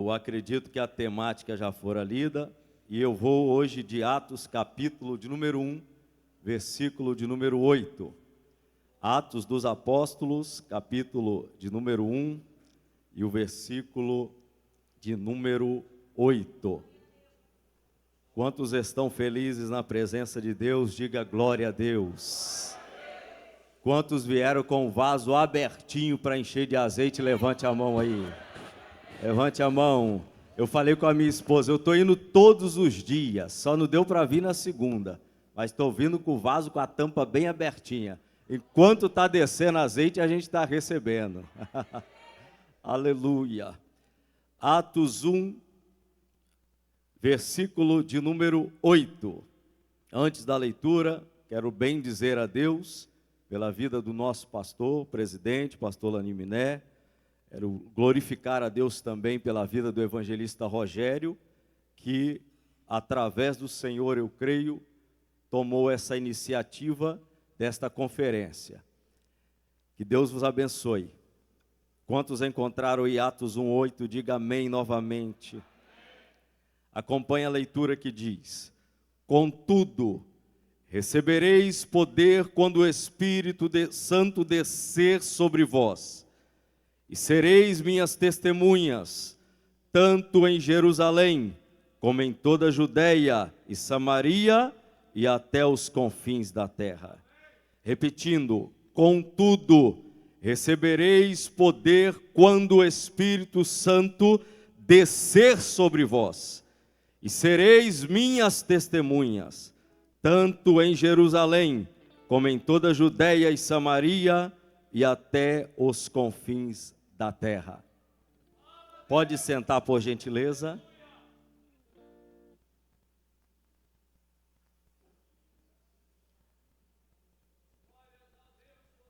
Eu acredito que a temática já fora lida, e eu vou hoje de Atos, capítulo de número 1, versículo de número 8. Atos dos Apóstolos, capítulo de número 1, e o versículo de número 8. Quantos estão felizes na presença de Deus, diga glória a Deus. Quantos vieram com o vaso abertinho para encher de azeite, levante a mão aí. Levante a mão. Eu falei com a minha esposa, eu estou indo todos os dias, só não deu para vir na segunda, mas estou vindo com o vaso com a tampa bem abertinha. Enquanto está descendo azeite, a gente está recebendo. Aleluia. Atos 1, versículo de número 8. Antes da leitura, quero bem dizer a Deus pela vida do nosso pastor, presidente, pastor Lani Miné. Quero glorificar a Deus também pela vida do evangelista Rogério, que através do Senhor, eu creio, tomou essa iniciativa desta conferência. Que Deus vos abençoe. Quantos encontraram em Atos 1:8, diga amém novamente. Acompanhe a leitura que diz: contudo, recebereis poder quando o Espírito Santo descer sobre vós, e sereis minhas testemunhas, tanto em Jerusalém, como em toda a Judeia e Samaria, e até os confins da terra. Repetindo, contudo, recebereis poder quando o Espírito Santo descer sobre vós, e sereis minhas testemunhas, tanto em Jerusalém, como em toda a Judeia e Samaria, e até os confins da terra. Pode sentar, por gentileza.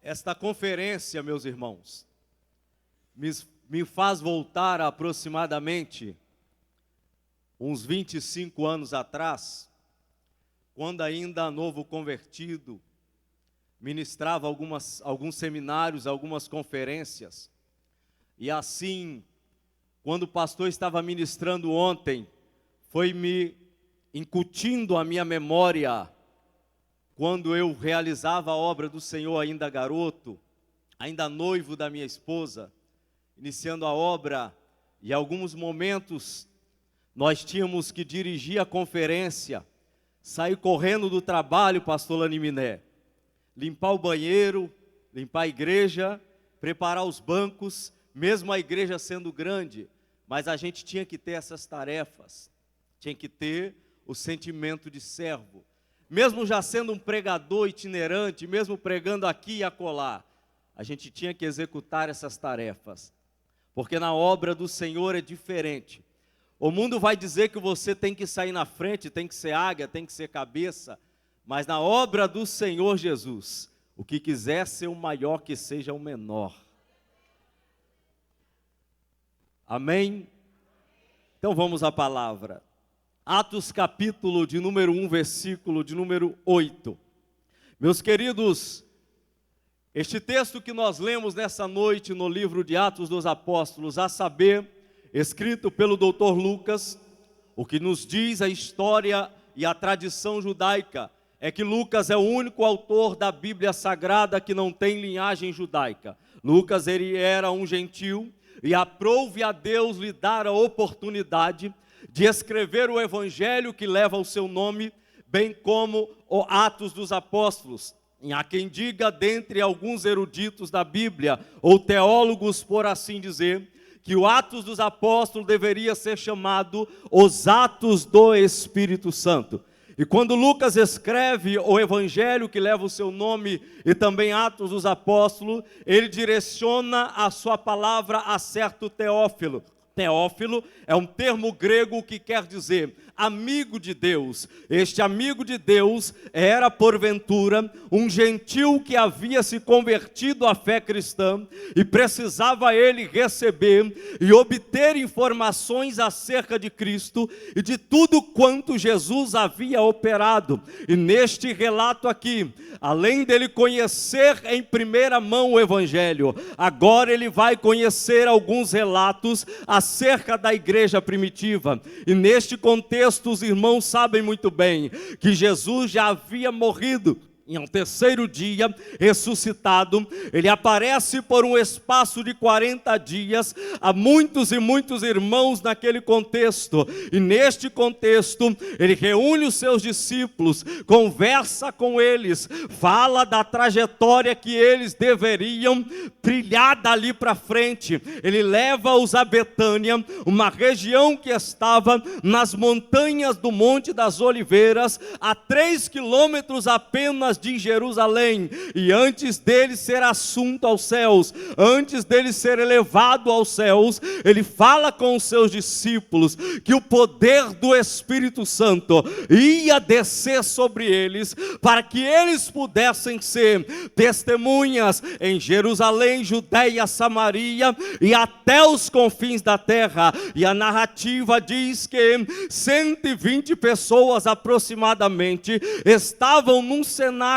Esta conferência, meus irmãos, me faz voltar a aproximadamente uns 25 anos atrás, quando ainda novo convertido, ministrava alguns seminários, algumas conferências, e assim, quando o pastor estava ministrando ontem, foi me incutindo a minha memória, quando eu realizava a obra do Senhor ainda garoto, ainda noivo da minha esposa, iniciando a obra, e em alguns momentos nós tínhamos que dirigir a conferência, sair correndo do trabalho, pastor Lani Miné, limpar o banheiro, limpar a igreja, preparar os bancos, mesmo a igreja sendo grande, mas a gente tinha que ter essas tarefas, tinha que ter o sentimento de servo. Mesmo já sendo um pregador itinerante, mesmo pregando aqui e acolá, a gente tinha que executar essas tarefas, porque na obra do Senhor é diferente. O mundo vai dizer que você tem que sair na frente, tem que ser águia, tem que ser cabeça, mas na obra do Senhor Jesus, o que quiser ser o maior, que seja o menor. Amém? Então vamos à palavra. Atos capítulo de número 1, versículo de número 8. Meus queridos, este texto que nós lemos nessa noite no livro de Atos dos Apóstolos, a saber, escrito pelo Dr. Lucas, o que nos diz a história e a tradição judaica, é que Lucas é o único autor da Bíblia Sagrada que não tem linhagem judaica. Lucas, ele era um gentil, e aprouve a Deus lhe dar a oportunidade de escrever o evangelho que leva o seu nome, bem como o Atos dos Apóstolos. E há quem diga, dentre alguns eruditos da Bíblia, ou teólogos, por assim dizer, que o Atos dos Apóstolos deveria ser chamado os Atos do Espírito Santo. E quando Lucas escreve o evangelho que leva o seu nome e também Atos dos Apóstolos, ele direciona a sua palavra a certo Teófilo. Teófilo é um termo grego que quer dizer amigo de Deus. Este amigo de Deus era, porventura, um gentil que havia se convertido à fé cristã e precisava ele receber e obter informações acerca de Cristo e de tudo quanto Jesus havia operado. E neste relato aqui, além dele conhecer em primeira mão o Evangelho, agora ele vai conhecer alguns relatos acerca acerca da igreja primitiva. E neste contexto, os irmãos sabem muito bem que Jesus já havia morrido. E ao terceiro dia, ressuscitado, ele aparece por um espaço de 40 dias a muitos e muitos irmãos naquele contexto. E neste contexto, ele reúne os seus discípulos, conversa com eles, fala da trajetória que eles deveriam trilhar dali para frente. Ele leva-os a Betânia, uma região que estava nas montanhas do Monte das Oliveiras, a 3 quilômetros apenas de Jerusalém, e antes dele ser assunto aos céus, antes dele ser elevado aos céus, ele fala com os seus discípulos que o poder do Espírito Santo ia descer sobre eles, para que eles pudessem ser testemunhas em Jerusalém, Judeia, Samaria e até os confins da terra. E a narrativa diz que 120 pessoas aproximadamente estavam num cenáculo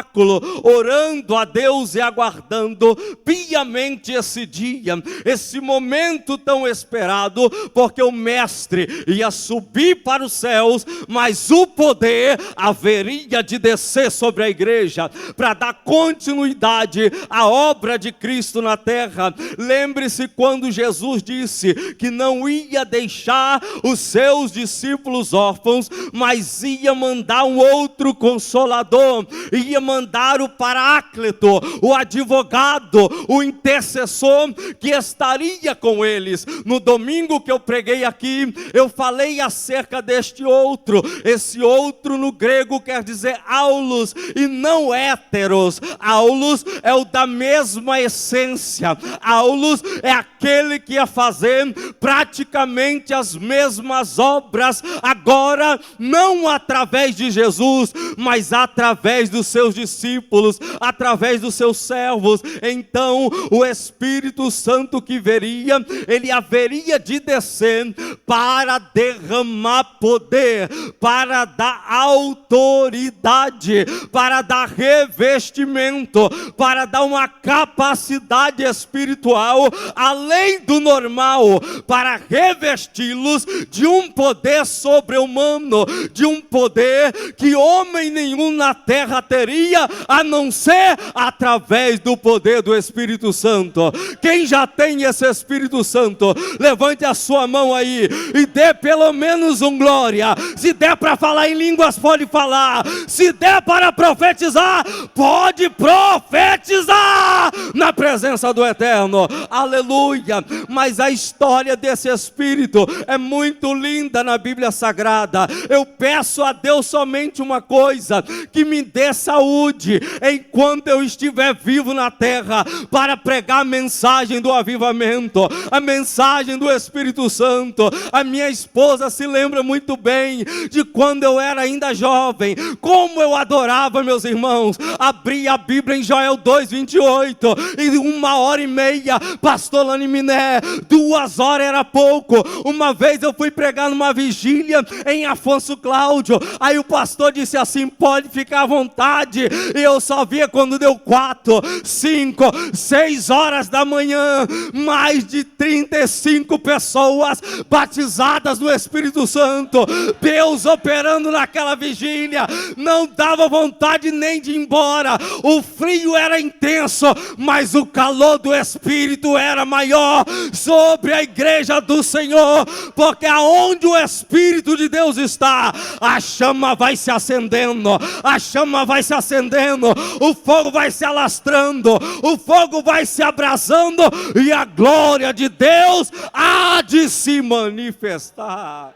orando a Deus e aguardando piamente esse dia, esse momento tão esperado, porque o mestre ia subir para os céus, mas o poder haveria de descer sobre a igreja, para dar continuidade à obra de Cristo na terra. Lembre-se quando Jesus disse que não ia deixar os seus discípulos órfãos, mas ia mandar um outro Consolador, ia mandar o Paráclito, o advogado, o intercessor, que estaria com eles. No domingo que eu preguei aqui, eu falei acerca deste outro. Esse outro no grego quer dizer aulos e não héteros. Aulos é o da mesma essência. Aulos é aquele que ia fazer praticamente as mesmas obras, agora não através de Jesus, mas através dos seus discípulos, através dos seus servos. Então o Espírito Santo que viria, ele haveria de descer para derramar poder, para dar autoridade, para dar revestimento, para dar uma capacidade espiritual além do normal, para revesti-los de um poder sobre-humano, de um poder que homem nenhum na terra teria, a não ser através do poder do Espírito Santo. Quem já tem esse Espírito Santo, levante a sua mão aí e dê pelo menos um glória. Se der para falar em línguas, pode falar. Se der para profetizar, pode profetizar na presença do Eterno. Aleluia. Mas a história desse Espírito é muito linda na Bíblia Sagrada. Eu peço a Deus somente uma coisa: que me dê saúde enquanto eu estiver vivo na terra, para pregar a mensagem do avivamento, a mensagem do Espírito Santo. A minha esposa se lembra muito bem de quando eu era ainda jovem, como eu adorava, meus irmãos, abria a Bíblia em Joel 2:28, e 1h30, pastor Lani Miné, 2 horas era pouco. Uma vez eu fui pregar numa vigília em Afonso Cláudio, aí o pastor disse assim: pode ficar à vontade, e eu só via quando deu 4, 5, 6 horas da manhã, mais de 35 pessoas batizadas no Espírito Santo, Deus operando naquela vigília, não dava vontade nem de ir embora. O frio era intenso, mas o calor do Espírito era maior sobre a igreja do Senhor, porque aonde o Espírito de Deus está, a chama vai se acendendo, a chama vai se acendendo, o fogo vai se alastrando, o fogo vai se abrasando, e a glória de Deus há de se manifestar.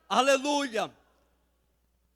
Aleluia.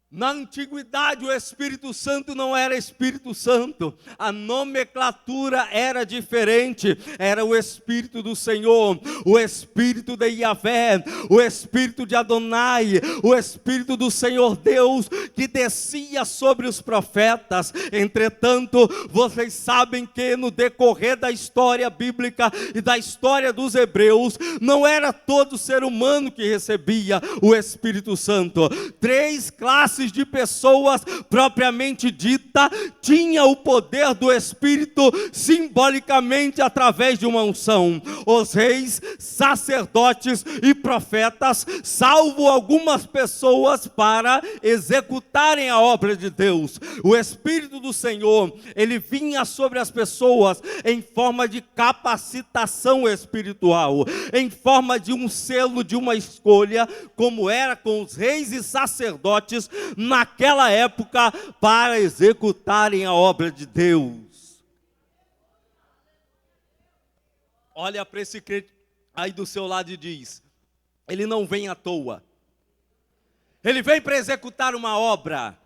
Na antiguidade o Espírito Santo não era Espírito Santo, a nomenclatura era diferente, era o Espírito do Senhor, o Espírito de Yahvé, o Espírito de Adonai, o Espírito do Senhor Deus, que descia sobre os profetas. Entretanto, vocês sabem que no decorrer da história bíblica e da história dos hebreus, não era todo ser humano que recebia o Espírito Santo. 3 classes classes de pessoas propriamente dita tinha o poder do Espírito simbolicamente através de uma unção. Os reis, sacerdotes e profetas, salvo algumas pessoas para executarem a obra de Deus. O Espírito do Senhor, ele vinha sobre as pessoas em forma de capacitação espiritual, em forma de um selo, de uma escolha, como era com os reis e sacerdotes naquela época, para executarem a obra de Deus. Olha para esse crente aí do seu lado e diz: ele não vem à toa, ele vem para executar uma obra.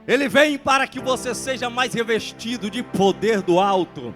Ele vem para que você seja mais revestido de poder do alto.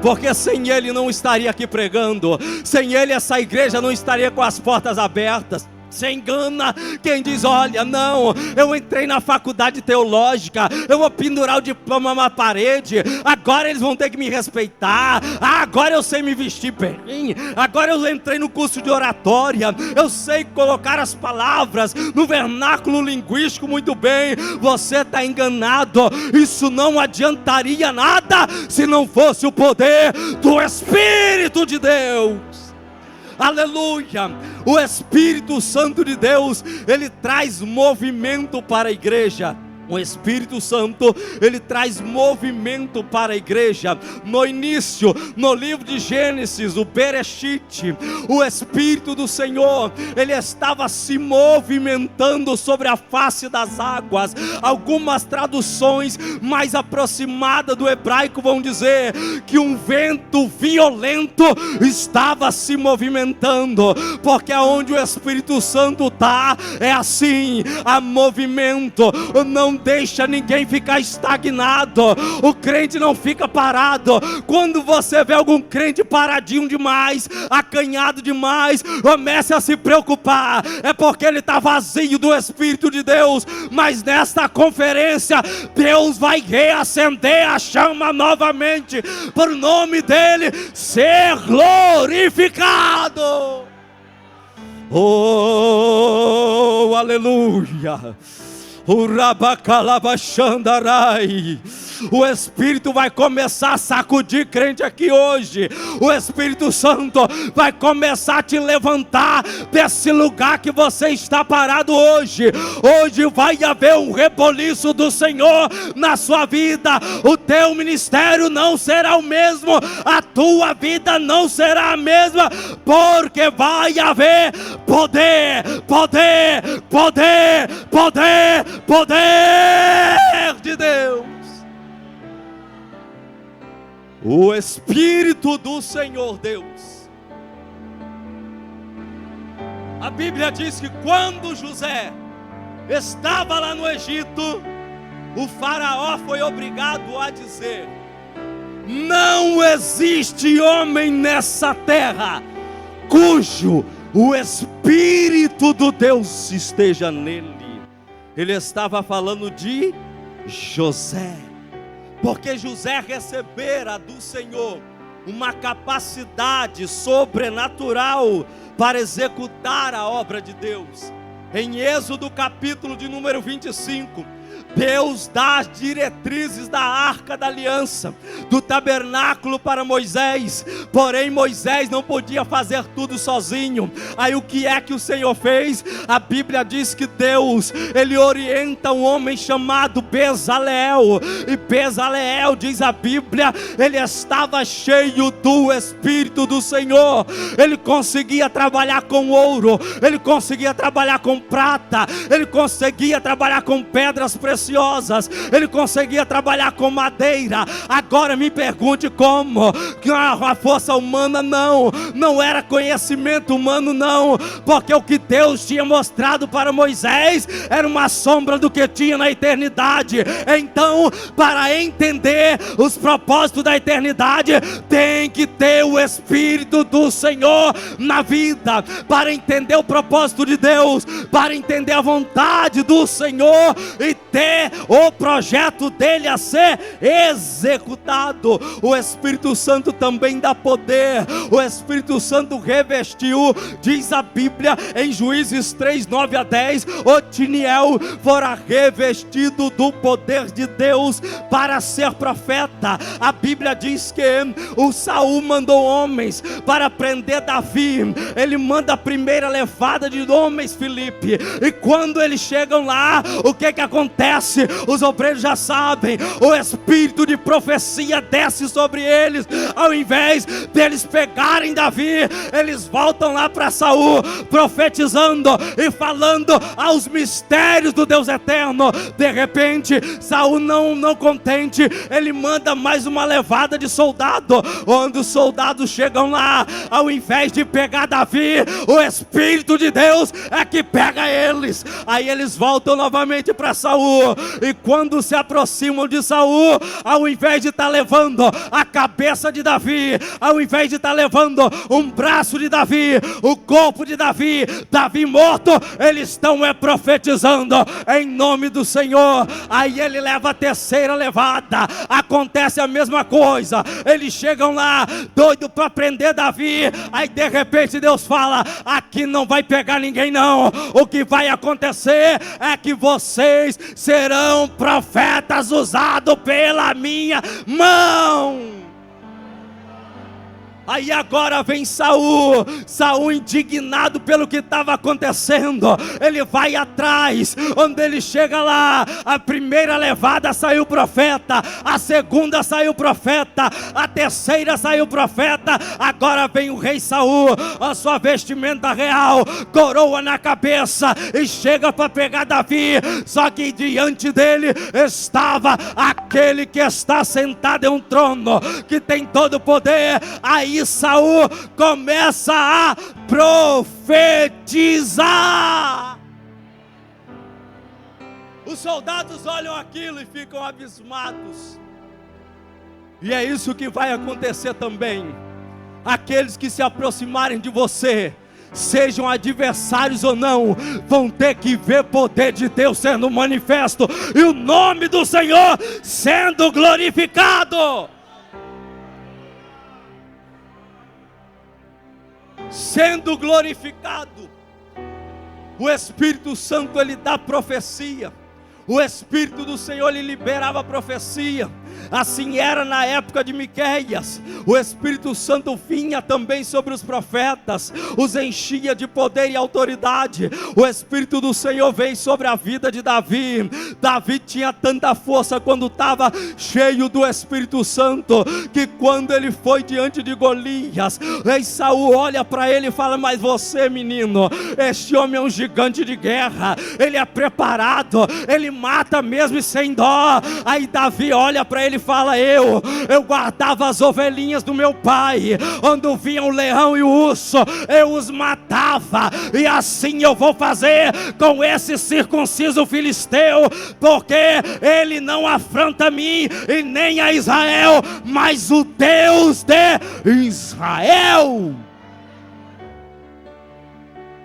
Porque sem ele não estaria aqui pregando. Sem ele essa igreja não estaria com as portas abertas. Se engana quem diz: olha, não, eu entrei na faculdade teológica, eu vou pendurar o diploma na parede, agora eles vão ter que me respeitar, agora eu sei me vestir bem, agora eu entrei no curso de oratória, eu sei colocar as palavras no vernáculo linguístico muito bem. Você está enganado. Isso não adiantaria nada se não fosse o poder do Espírito de Deus. Aleluia! O Espírito Santo de Deus, ele traz movimento para a igreja. O Espírito Santo, ele traz movimento para a igreja. No início, no livro de Gênesis, o Bereshit, o Espírito do Senhor, ele estava se movimentando sobre a face das águas. Algumas traduções mais aproximadas do hebraico vão dizer que um vento violento estava se movimentando, porque onde o Espírito Santo está, é assim, há movimento. Não deixa ninguém ficar estagnado. O crente não fica parado. Quando você vê algum crente paradinho demais, acanhado demais, comece a se preocupar. É porque ele está vazio do Espírito de Deus. Mas nesta conferência, Deus vai reacender a chama novamente, por nome dele ser glorificado. Oh, aleluia. O Espírito vai começar a sacudir crente aqui hoje. O Espírito Santo vai começar a te levantar desse lugar que você está parado hoje. Hoje vai haver um reboliço do Senhor na sua vida. O teu ministério não será o mesmo, a tua vida não será a mesma, porque vai haver poder, poder, poder, poder, poder de Deus. O Espírito do Senhor Deus. A Bíblia diz que quando José estava lá no Egito, o faraó foi obrigado a dizer: não existe homem nessa terra cujo o Espírito do Deus esteja nele. Ele estava falando de José, porque José recebera do Senhor uma capacidade sobrenatural para executar a obra de Deus. Em Êxodo capítulo de número 25, Deus dá as diretrizes da Arca da Aliança, do tabernáculo para Moisés. Porém Moisés não podia fazer tudo sozinho. Aí o que é que o Senhor fez? A Bíblia diz que Deus, ele orienta um homem chamado Bezaleel. E Bezaleel, diz a Bíblia, ele estava cheio do Espírito do Senhor. Ele conseguia trabalhar com ouro, ele conseguia trabalhar com prata, ele conseguia trabalhar com pedras preciosas, ele conseguia trabalhar com madeira. Agora me pergunte como? Que a força humana não era conhecimento humano, não, porque o que Deus tinha mostrado para Moisés era uma sombra do que tinha na eternidade. Então, para entender os propósitos da eternidade, tem que ter o Espírito do Senhor na vida. Para entender o propósito de Deus, para entender a vontade do Senhor e ter ver o projeto dele a ser executado. O Espírito Santo também dá poder. O Espírito Santo revestiu, diz a Bíblia em Juízes 3, 9 a 10, Otiniel fora revestido do poder de Deus para ser profeta. A Bíblia diz que o Saul mandou homens para prender Davi. Ele manda a primeira levada de homens, Filipe, e quando eles chegam lá, o que acontece? Os obreiros já sabem, o espírito de profecia desce sobre eles. Ao invés deles pegarem Davi, eles voltam lá para Saul, profetizando e falando aos mistérios do Deus eterno. De repente, Saul não contente, ele manda mais uma levada de soldado. Quando os soldados chegam lá, ao invés de pegar Davi, o Espírito de Deus é que pega eles. Aí eles voltam novamente para Saul, e quando se aproximam de Saul, ao invés de estar levando a cabeça de Davi, ao invés de estar levando um braço de Davi, o corpo de Davi, Davi morto, eles estão profetizando em nome do Senhor. Aí ele leva a terceira levada, acontece a mesma coisa, eles chegam lá doido para prender Davi. Aí de repente Deus fala: aqui não vai pegar ninguém não, o que vai acontecer é que vocês serão profetas usados pela minha mão. Aí agora vem Saul indignado pelo que estava acontecendo, ele vai atrás. Quando ele chega lá, a primeira levada saiu profeta, a segunda saiu profeta, a terceira saiu profeta. Agora vem o rei Saul, a sua vestimenta real, coroa na cabeça, e chega para pegar Davi. Só que diante dele estava aquele que está sentado em um trono, que tem todo o poder. Aí Saul começa a profetizar. Os soldados olham aquilo e ficam abismados. E é isso que vai acontecer também. Aqueles que se aproximarem de você, sejam adversários ou não, vão ter que ver o poder de Deus sendo manifesto e o nome do Senhor sendo glorificado. Sendo glorificado. O Espírito Santo, ele dá profecia. O Espírito do Senhor, ele liberava a profecia. Assim era na época de Miqueias. O Espírito Santo vinha também sobre os profetas, os enchia de poder e autoridade. O Espírito do Senhor veio sobre a vida de Davi. Davi tinha tanta força quando estava cheio do Espírito Santo, que quando ele foi diante de Golias, rei Saul olha para ele e fala: mas você, menino, este homem é um gigante de guerra, ele é preparado, ele mata mesmo e sem dó. Aí Davi olha para ele e fala: eu guardava as ovelhinhas do meu pai, quando vinha o leão e o urso, eu os matava, e assim eu vou fazer com esse circunciso filisteu, porque ele não afronta a mim e nem a Israel, mas o Deus de Israel.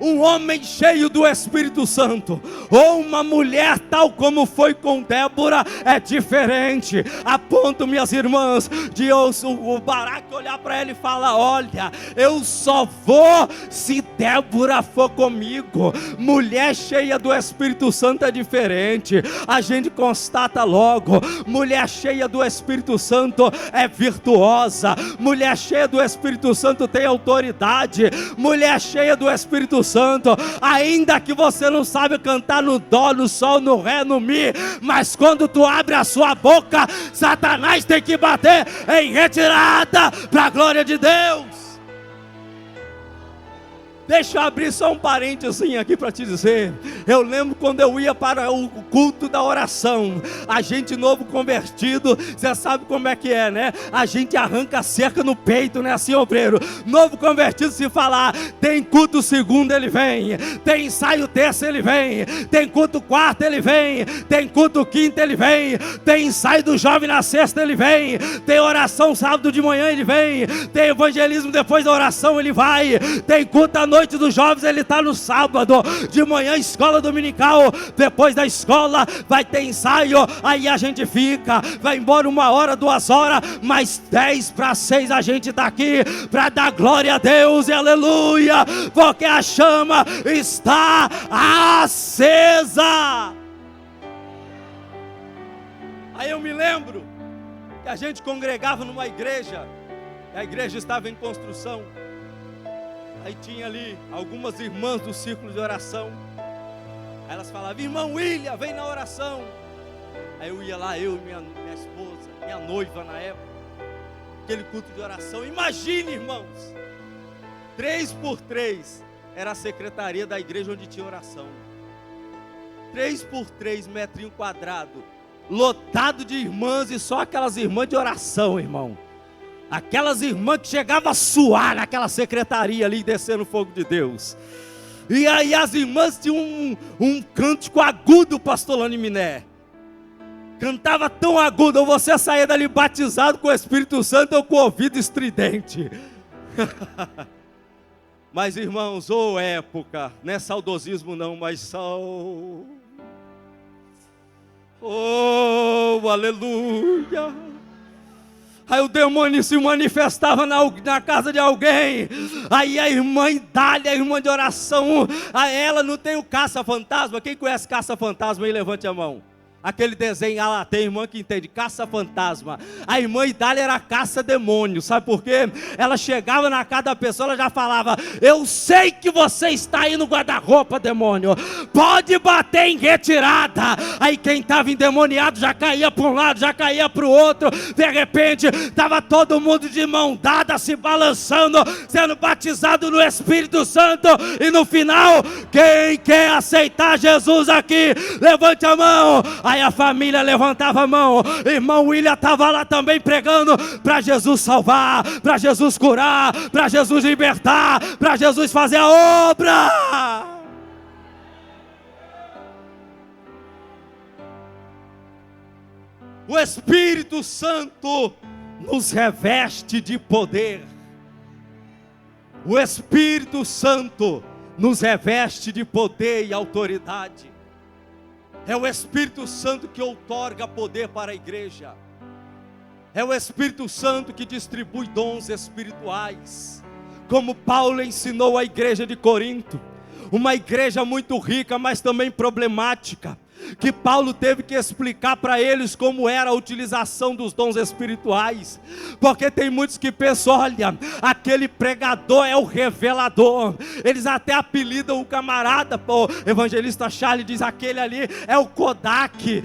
Um homem cheio do Espírito Santo, ou uma mulher tal como foi com Débora, é diferente. A ponto, minhas irmãs, de o Baraque olhar para ela e falar: olha, eu só vou se Débora for comigo. Mulher cheia do Espírito Santo é diferente. A gente constata logo: mulher cheia do Espírito Santo é virtuosa. Mulher cheia do Espírito Santo tem autoridade. Mulher cheia do Espírito Santo, ainda que você não sabe cantar no dó, no sol, no ré, no mi, mas quando tu abre a sua boca, Satanás tem que bater em retirada para a glória de Deus. Deixa eu abrir só um parênteses aqui para te dizer. Eu lembro quando eu ia para o culto da oração. A gente novo convertido, você sabe como é que é, né? A gente arranca a cerca no peito, né? Assim, obreiro. Novo convertido, se falar, tem culto segundo, ele vem. Tem ensaio terça, ele vem. Tem culto quarta, ele vem. Tem culto quinta, ele vem. Tem ensaio do jovem na sexta, ele vem. Tem oração sábado de manhã, ele vem. Tem evangelismo depois da oração, ele vai. Tem culto à noite dos jovens, ele está no sábado. De manhã, escola escola dominical, depois da escola vai ter ensaio, aí a gente fica, vai embora 1 hora, 2 horas, mas 5:50 a gente está aqui para dar glória a Deus e aleluia, porque a chama está acesa. Aí eu me lembro que a gente congregava numa igreja, a igreja estava em construção, aí tinha ali algumas irmãs do círculo de oração, aí elas falavam: irmão William, vem na oração. Aí eu ia lá, eu e minha esposa, minha noiva na época, aquele culto de oração. Imagine, irmãos, 3x3 era a secretaria da igreja onde tinha oração, 3x3 metrinho quadrado, lotado de irmãs, e só aquelas irmãs de oração, irmão. Aquelas irmãs que chegavam a suar naquela secretaria ali, descendo o fogo de Deus. E aí as irmãs tinham um cântico agudo, pastor Lani Miné. Cantava tão agudo, ou você saía dali batizado com o Espírito Santo ou com o ouvido estridente. Mas irmãos, ô época, não é saudosismo não, mas são... Oh, aleluia! Aí o demônio se manifestava na casa de alguém. Aí a irmã Idália, a irmã de oração, a ela não tem o caça-fantasma. Quem conhece caça-fantasma aí, levante a mão. Aquele desenho lá, tem irmã que entende, caça-fantasma. A irmã Idália era caça-demônio, sabe por quê? Ela chegava na casa da pessoa, ela já falava: eu sei que você está aí no guarda-roupa, demônio, pode bater em retirada. Aí quem estava endemoniado já caía para um lado, já caía para o outro. De repente, estava todo mundo de mão dada, se balançando, sendo batizado no Espírito Santo. E no final, quem quer aceitar Jesus aqui, levante a mão. Aí a família levantava a mão. Irmão William estava lá também pregando para Jesus salvar, para Jesus curar, para Jesus libertar, para Jesus fazer a obra. O Espírito Santo nos reveste de poder. O Espírito Santo nos reveste de poder e autoridade. É o Espírito Santo que outorga poder para a igreja. É o Espírito Santo que distribui dons espirituais. Como Paulo ensinou a igreja de Corinto. Uma igreja muito rica, mas também problemática. Que Paulo teve que explicar para eles como era a utilização dos dons espirituais. Porque tem muitos que pensam: olha, aquele pregador é o revelador. Eles até apelidam o camarada, o evangelista Charles diz: aquele ali é o Kodak,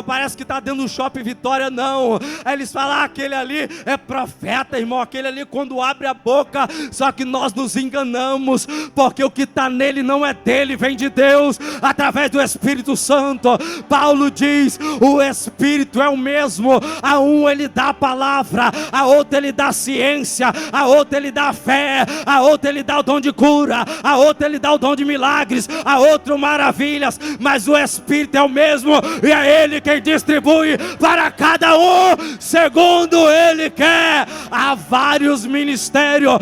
parece que está dentro do Shopping Vitória. Não, aí eles falam: aquele ali é profeta, irmão, aquele ali quando abre a boca. Só que nós nos enganamos, porque o que está nele não é dele, vem de Deus, através do Espírito Santo. Paulo diz: o Espírito é o mesmo. A um ele dá a palavra, a outro ele dá a ciência, a outro ele dá a fé, a outro ele dá o dom de cura, a outro ele dá o dom de milagres, a outro maravilhas. Mas o Espírito é o mesmo, e é ele quem distribui para cada um segundo ele quer. Há vários ministérios,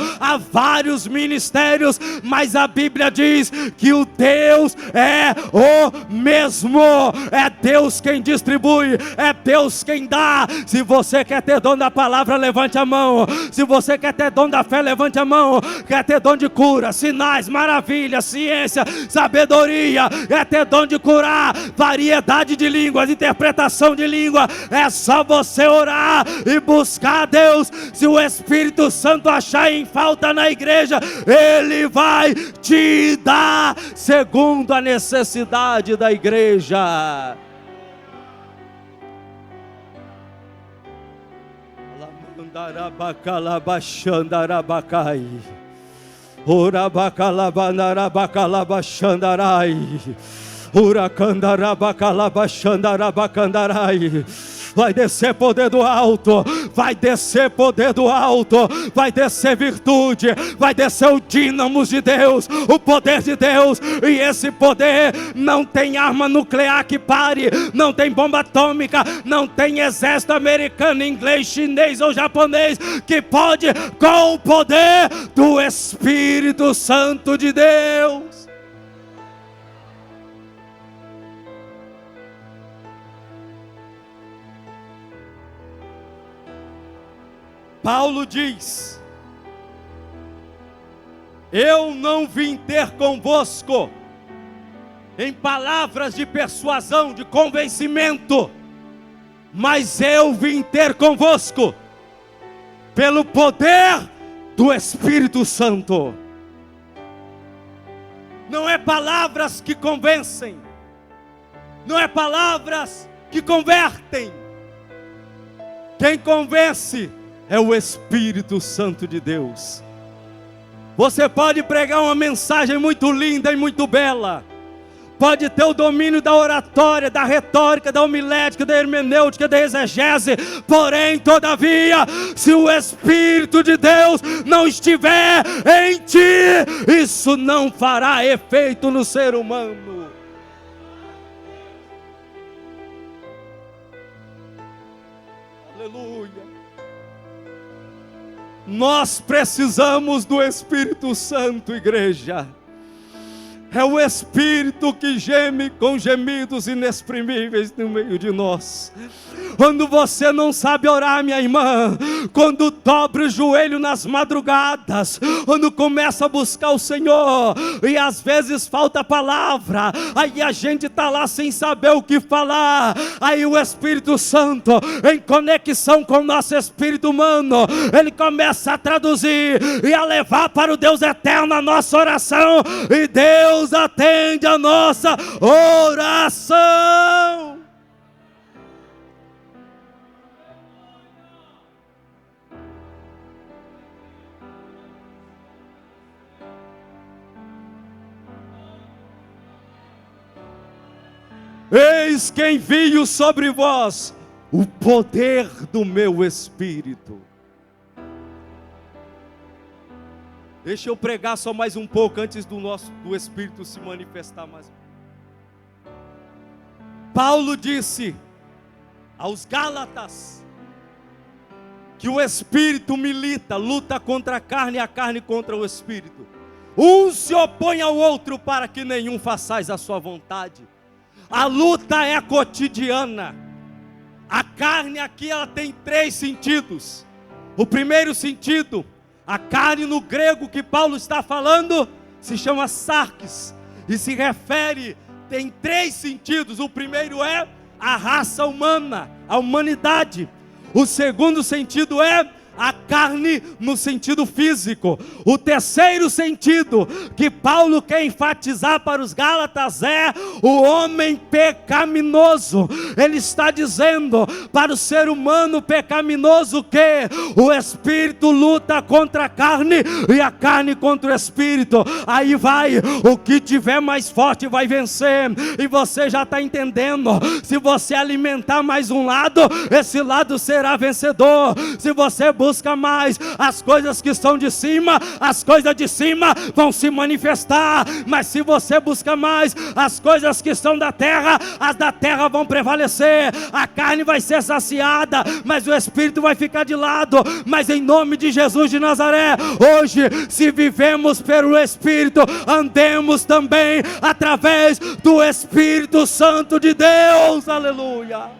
mas a Bíblia diz que o Deus é o mesmo. É Deus quem distribui, é Deus quem dá. Se você quer ter dom da palavra, levante a mão. Se você quer ter dom da fé, levante a mão. Quer ter dom de cura, sinais, maravilhas, ciência, sabedoria, quer ter dom de curar, variedade de línguas, interpretação de língua, é só você orar e buscar a Deus. Se o Espírito Santo achar em falta na igreja, Ele vai te dar segundo a necessidade da igreja. Vai descer poder do alto, vai descer poder do alto, vai descer virtude, vai descer o dínamo de Deus, o poder de Deus. E esse poder não tem arma nuclear que pare, não tem bomba atômica, não tem exército americano, inglês, chinês ou japonês que pode com o poder do Espírito Santo de Deus. Paulo diz: eu não vim ter convosco em palavras de persuasão, de convencimento, mas eu vim ter convosco pelo poder do Espírito Santo. Não é palavras que convencem, não é palavras que convertem. Quem convence é o Espírito Santo de Deus. Você pode pregar uma mensagem muito linda e muito bela, pode ter o domínio da oratória, da retórica, da homilética, da hermenêutica, da exegese, porém, todavia, se o Espírito de Deus não estiver em ti, isso não fará efeito no ser humano. Aleluia. Nós precisamos do Espírito Santo, igreja. É o Espírito que geme com gemidos inexprimíveis no meio de nós. Quando você não sabe orar, minha irmã, quando dobra o joelho nas madrugadas, quando começa a buscar o Senhor, e às vezes falta palavra, aí a gente está lá sem saber o que falar, aí o Espírito Santo, em conexão com o nosso espírito humano, ele começa a traduzir e a levar para o Deus eterno a nossa oração, e Deus atende a nossa oração. Eis que envio sobre vós o poder do meu Espírito. Deixa eu pregar só mais um pouco antes do Espírito se manifestar mais. Paulo disse aos Gálatas que o Espírito milita, luta contra a carne e a carne contra o Espírito. Um se opõe ao outro para que nenhum façais a sua vontade. A luta é cotidiana. A carne aqui ela tem 3 sentidos. O primeiro sentido, a carne no grego que Paulo está falando, se chama sarx, e se refere, tem 3 sentidos. O primeiro é a raça humana, a humanidade. O segundo sentido é a carne no sentido físico. O terceiro sentido que Paulo quer enfatizar para os Gálatas é o homem pecaminoso. Ele está dizendo para o ser humano pecaminoso que o Espírito luta contra a carne e a carne contra o Espírito. Aí vai, o que tiver mais forte vai vencer. E você já está entendendo, se você alimentar mais um lado, esse lado será vencedor. Se você busca mais as coisas que estão de cima, as coisas de cima vão se manifestar. Mas se você busca mais as coisas que estão da terra, as da terra vão prevalecer. A carne vai ser saciada, mas o Espírito vai ficar de lado. Mas em nome de Jesus de Nazaré, hoje, se vivemos pelo Espírito, andemos também através do Espírito Santo de Deus. Aleluia.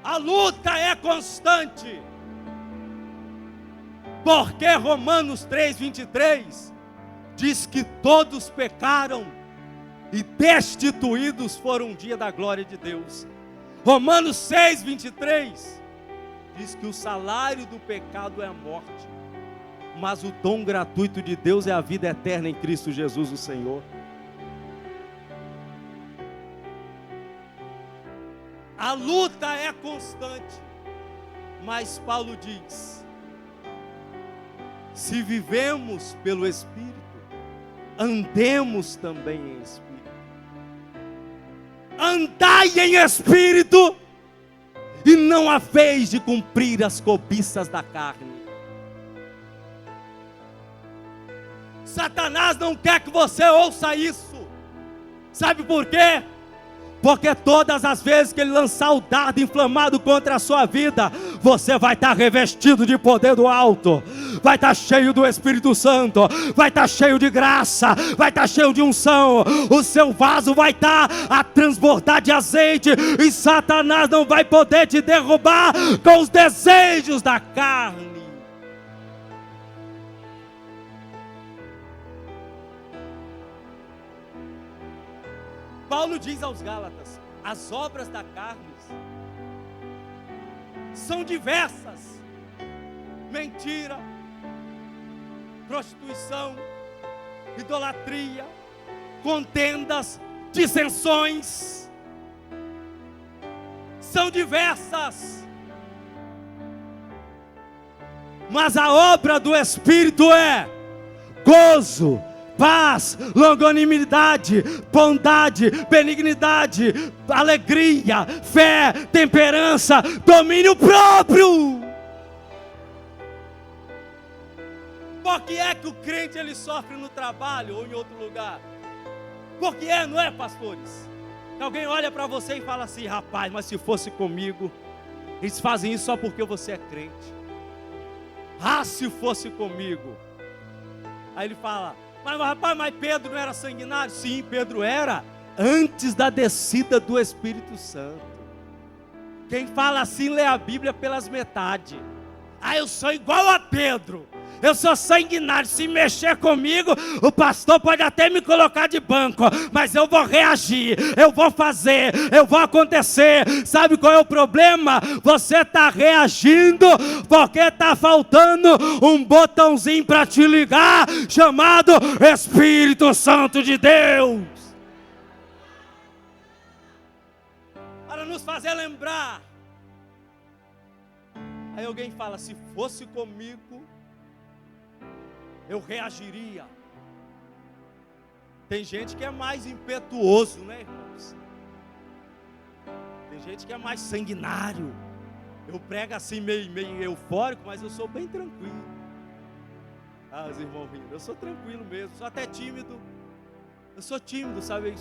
A luta é constante, porque Romanos 3:23 diz que todos pecaram e destituídos foram um dia da glória de Deus. Romanos 6:23 diz que o salário do pecado é a morte, mas o dom gratuito de Deus é a vida eterna em Cristo Jesus o Senhor. A luta é constante, mas Paulo diz: se vivemos pelo Espírito, andemos também em Espírito. Andai em Espírito, e não a fez de cumprir as cobiças da carne. Satanás não quer que você ouça isso. Sabe por quê? Porque todas as vezes que ele lançar o dardo inflamado contra a sua vida, você vai estar revestido de poder do alto, vai estar cheio do Espírito Santo, vai estar cheio de graça, vai estar cheio de unção. O seu vaso vai estar a transbordar de azeite, e Satanás não vai poder te derrubar com os desejos da carne. Paulo diz aos Gálatas: as obras da carne são diversas: mentira, prostituição, idolatria, contendas, dissensões. São diversas, mas a obra do Espírito é gozo, paz, longanimidade, bondade, benignidade, alegria, fé, temperança, domínio próprio. Por que é que o crente ele sofre no trabalho ou em outro lugar? Por que é, não é, pastores? Que alguém olha para você e fala assim: rapaz, mas se fosse comigo. Eles fazem isso só porque você é crente. Ah, se fosse comigo. Aí ele fala: mas rapaz, mas Pedro não era sanguinário? Sim, Pedro era, antes da descida do Espírito Santo. Quem fala assim lê a Bíblia pelas metades. Ah, eu sou igual a Pedro, eu sou sanguinário, se mexer comigo, o pastor pode até me colocar de banco, mas eu vou reagir, eu vou fazer, eu vou acontecer. Sabe qual é o problema? Você está reagindo porque está faltando um botãozinho para te ligar, chamado Espírito Santo de Deus, para nos fazer lembrar. Aí alguém fala: se fosse comigo, eu reagiria. Tem gente que é mais impetuoso, né, irmãos? Tem gente que é mais sanguinário. Eu prego assim meio eufórico, mas eu sou bem tranquilo. Ah, os irmãos rindo. Eu sou tranquilo mesmo, sou até tímido. Eu sou tímido, sabe?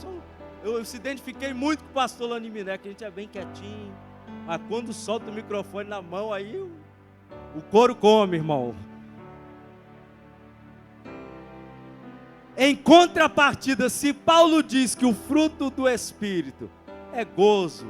Eu se identifiquei muito com o pastor Laniminé, que a gente é bem quietinho. Mas quando solta o microfone na mão, aí o couro come, irmão. Em contrapartida, se Paulo diz que o fruto do Espírito é gozo,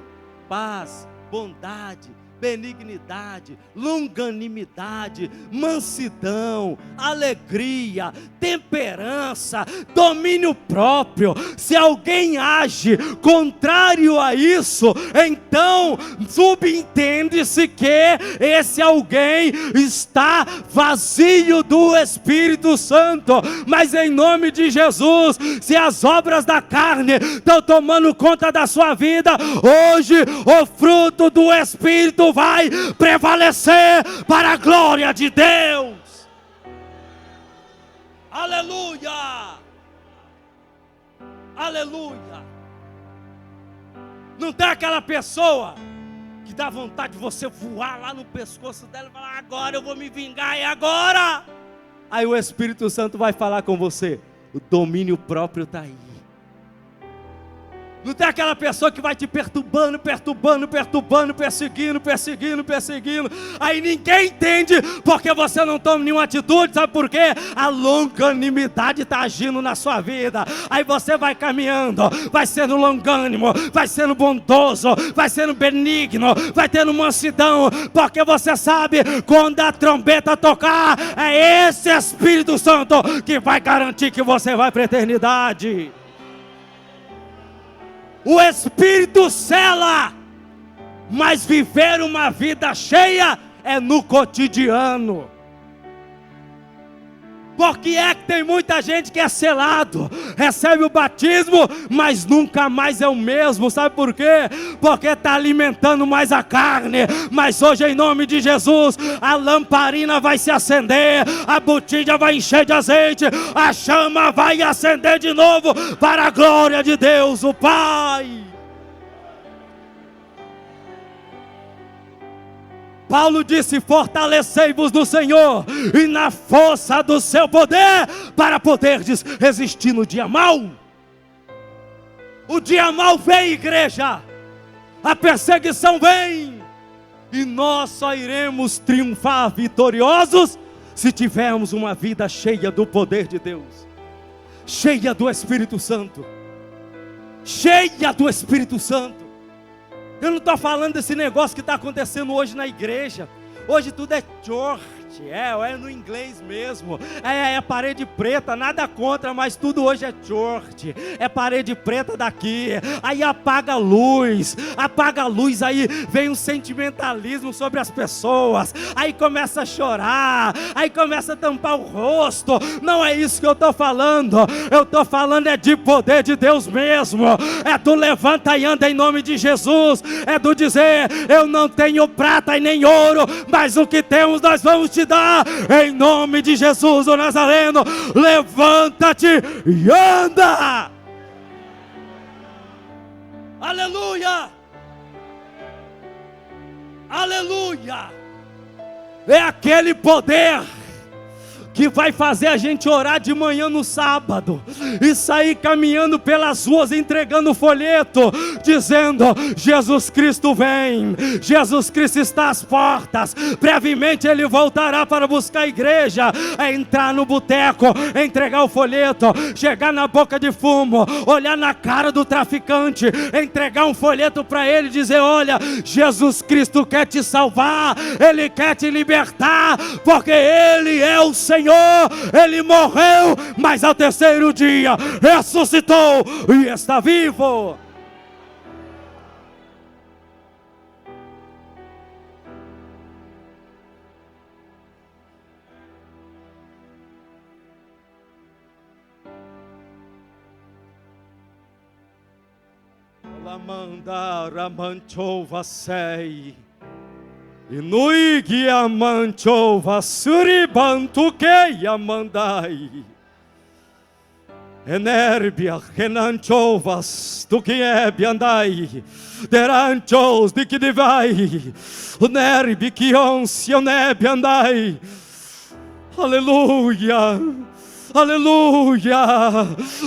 paz, bondade, benignidade, longanimidade, mansidão, alegria, temperança, domínio próprio. Se alguém age contrário a isso, então subentende-se que esse alguém está vazio do Espírito Santo. Mas em nome de Jesus, se as obras da carne estão tomando conta da sua vida, hoje o fruto do Espírito vai prevalecer para a glória de Deus. Aleluia! Aleluia! Não tem aquela pessoa que dá vontade de você voar lá no pescoço dela e falar: agora eu vou me vingar, é agora! Aí o Espírito Santo vai falar com você: o domínio próprio está aí. Não tem aquela pessoa que vai te perturbando, perseguindo. Aí ninguém entende porque você não toma nenhuma atitude. Sabe por quê? A longanimidade está agindo na sua vida. Aí você vai caminhando, vai sendo longânimo, vai sendo bondoso, vai sendo benigno, vai tendo mansidão. Porque você sabe, quando a trombeta tocar, é esse Espírito Santo que vai garantir que você vai para a eternidade. O Espírito sela, mas viver uma vida cheia é no cotidiano. Porque é que tem muita gente que é selado, recebe o batismo, mas nunca mais é o mesmo. Sabe por quê? Porque está alimentando mais a carne. Mas hoje, em nome de Jesus, a lamparina vai se acender, a botija vai encher de azeite, a chama vai acender de novo para a glória de Deus, o Pai. Paulo disse: fortalecei-vos no Senhor e na força do seu poder, para poderdes resistir no dia mau. O dia mau vem, igreja. A perseguição vem. E nós só iremos triunfar vitoriosos se tivermos uma vida cheia do poder de Deus, cheia do Espírito Santo. Cheia do Espírito Santo. Eu não estou falando desse negócio que está acontecendo hoje na igreja. Hoje tudo é church, é no inglês mesmo, é parede preta, nada contra, mas tudo hoje é church, é parede preta daqui, aí apaga a luz, aí vem um sentimentalismo sobre as pessoas, aí começa a chorar, aí começa a tampar o rosto. Não é isso que eu estou falando é de poder de Deus mesmo, é do levanta e anda em nome de Jesus, é do dizer, eu não tenho prata e nem ouro, mas o que temos nós vamos te dar, em nome de Jesus o Nazareno. Levanta-te e anda. Aleluia, aleluia. É aquele poder que vai fazer a gente orar de manhã no sábado e sair caminhando pelas ruas entregando folheto, dizendo: Jesus Cristo vem, Jesus Cristo está às portas, brevemente Ele voltará para buscar a igreja. É entrar no boteco, entregar o folheto, chegar na boca de fumo, olhar na cara do traficante, entregar um folheto para ele e dizer: olha, Jesus Cristo quer te salvar, Ele quer te libertar, porque Ele é o Senhor. Ele morreu, mas ao terceiro dia ressuscitou e está vivo. Lamandara manchova sei. Inuigi amanchova suribantu que amandai. Enerbia renanchovas tu que andai. Deranchos de que divai. Nerbi que onsia nebe andai. Aleluia. Aleluia.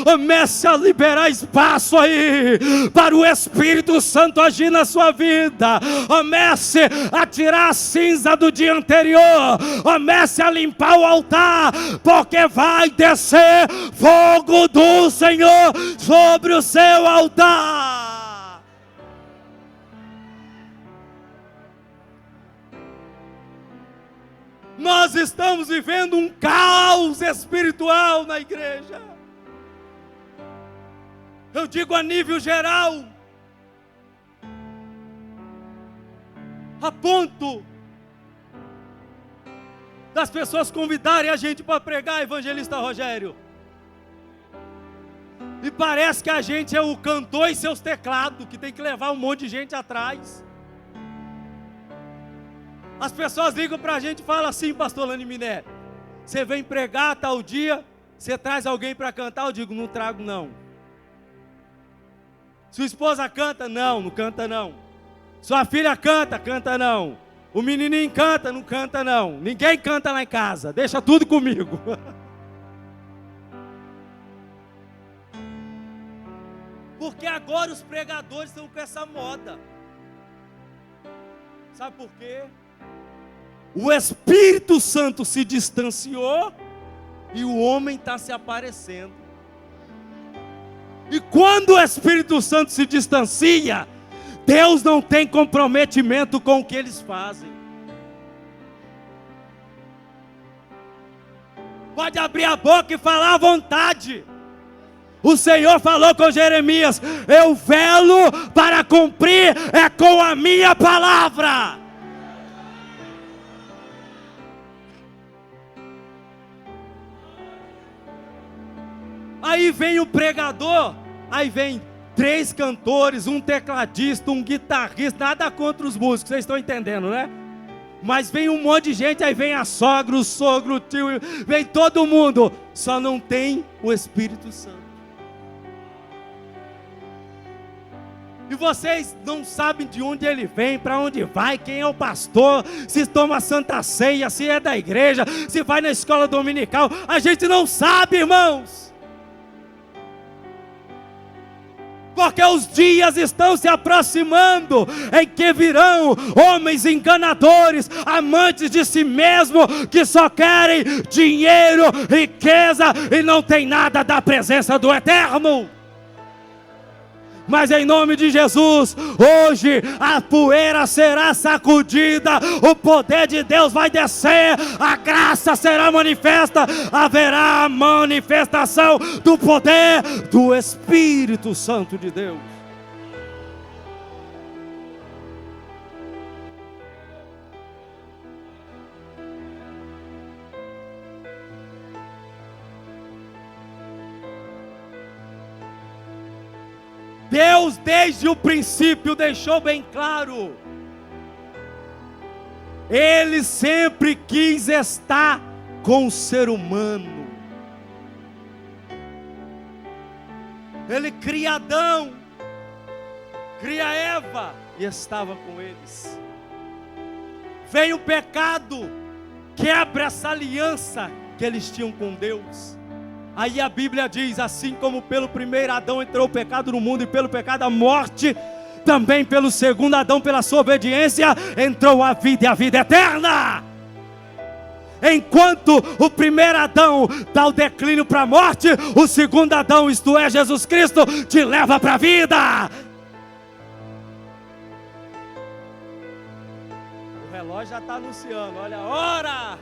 Comece a liberar espaço aí para o Espírito Santo agir na sua vida. Comece a tirar a cinza do dia anterior. Comece a limpar o altar, porque vai descer fogo do Senhor sobre o seu altar. Nós estamos vivendo um caos espiritual na igreja. Eu digo a nível geral. A ponto das pessoas convidarem a gente para pregar, evangelista Rogério. E parece que a gente é o cantor e seus teclados, que tem que levar um monte de gente atrás. As pessoas ligam para a gente e falam assim: pastor Lani Miné, você vem pregar tal dia, você traz alguém para cantar? Eu digo: não trago não. Sua esposa canta? Não canta não. Sua filha canta? Canta não. O menininho canta? Não canta não. Ninguém canta lá em casa, deixa tudo comigo. Porque agora os pregadores estão com essa moda. Sabe por quê? O Espírito Santo se distanciou e o homem está se aparecendo. E quando o Espírito Santo se distancia, Deus não tem comprometimento com o que eles fazem. Pode abrir a boca e falar à vontade. O Senhor falou com Jeremias: eu velo para cumprir com a minha palavra. Aí vem o pregador, aí vem 3 cantores, um tecladista, um guitarrista, nada contra os músicos, vocês estão entendendo, né? Mas vem um monte de gente, aí vem a sogra, o sogro, o tio, vem todo mundo, só não tem o Espírito Santo. E vocês não sabem de onde ele vem, para onde vai, quem é o pastor, se toma santa ceia, se é da igreja, se vai na escola dominical, a gente não sabe, irmãos. Porque os dias estão se aproximando em que virão homens enganadores, amantes de si mesmo, que só querem dinheiro, riqueza e não tem nada da presença do Eterno. Mas em nome de Jesus, hoje a poeira será sacudida, o poder de Deus vai descer, a graça será manifesta, haverá a manifestação do poder do Espírito Santo de Deus. Deus desde o princípio deixou bem claro, Ele sempre quis estar com o ser humano. Ele cria Adão, cria Eva e estava com eles. Vem o pecado, quebra essa aliança que eles tinham com Deus. Aí a Bíblia diz, assim como pelo primeiro Adão entrou o pecado no mundo, e pelo pecado a morte, também pelo segundo Adão, pela sua obediência, entrou a vida e a vida eterna. Enquanto o primeiro Adão dá o declínio para a morte, o segundo Adão, isto é, Jesus Cristo, te leva para a vida. O relógio já está anunciando, olha a hora.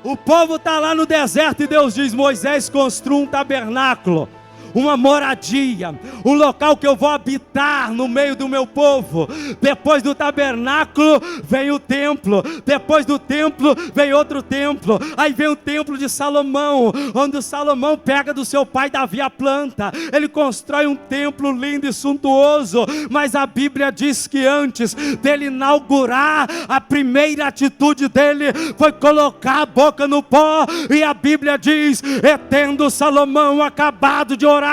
O povo está lá no deserto e Deus diz, Moisés, construa um tabernáculo, uma moradia, um local que eu vou habitar no meio do meu povo. Depois do tabernáculo vem o templo, depois do templo vem outro templo, aí vem o templo de Salomão, onde o Salomão pega do seu pai Davi a planta, ele constrói um templo lindo e suntuoso, mas a Bíblia diz que antes dele inaugurar, a primeira atitude dele foi colocar a boca no pó, e a Bíblia diz, e tendo Salomão acabado de orar,